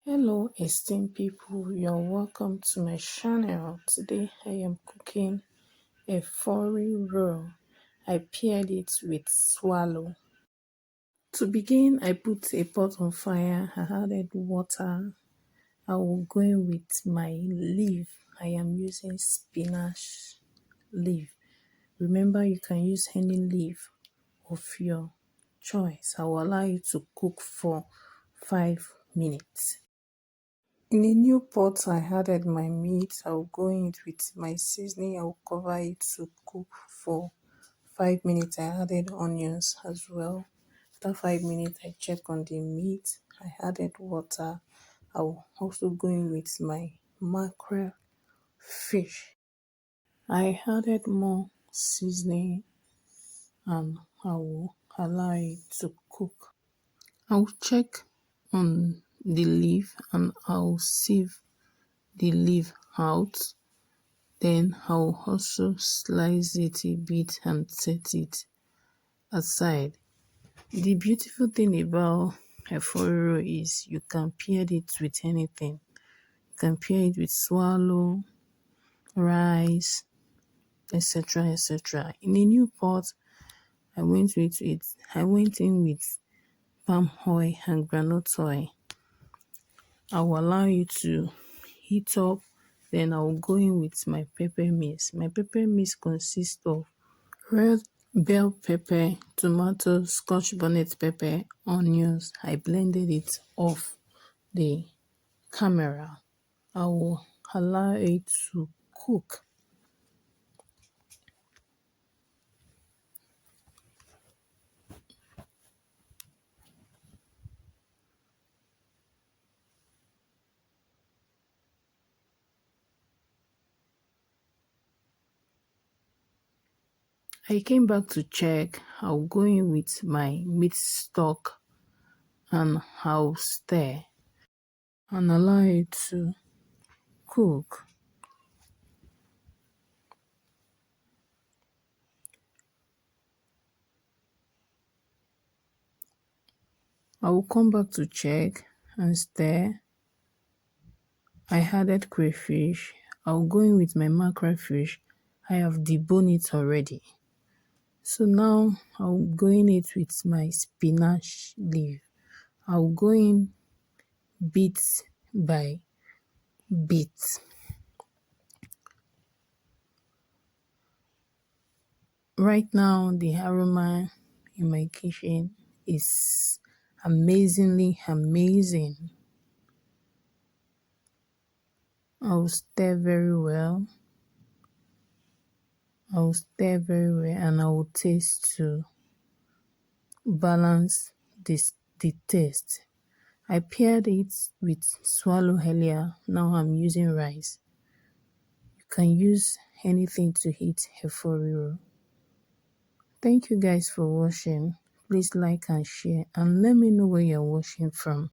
Hello esteemed people, you're welcome to my channel. Today I am cooking Efo Riro. I paired it with swallow. To begin, I put a pot on fire. I added water. I will go in with my leaf. I am using spinach leaf. Remember, you can use any leaf of your choice. I will allow you to cook for 5 minutes. In a new pot, I added my meat. I'll go in it with my seasoning. I'll cover it to cook for 5 minutes. I added onions as well. After 5 minutes, I check on the meat. I added water. I'll also go in with my mackerel fish. I added more seasoning and I will allow it to cook. I'll check on the leaf and I'll sieve the leaf out. Then I'll also slice it a bit and set it aside. The beautiful thing about Efo Riro is you can pair it with anything. You can pair it with swallow, rice, etc. etc. In a new pot, I went in with palm oil and groundnut oil. I will allow you to heat up. Then I will go in with my pepper mix. My pepper mix consists of red bell pepper, tomato, scotch bonnet pepper, onions. I blended it off the camera. I will allow it to cook. I came back to check. I'll go in with my meat stock and I'll stir and allow it to cook. I will come back to check and stir. I added crayfish. I'll go in with my mackerel fish. I have deboned it already. So now I'll go in it with my spinach leaf. I'll go in bit by bit. Right now, the aroma in my kitchen is amazingly amazing. I'll stir very well. And I will taste to balance the taste. I paired it with swallow earlier. Now I'm using rice. You can use anything to eat Efo Riro. Thank you guys for watching. Please like and share and let me know where you're watching from.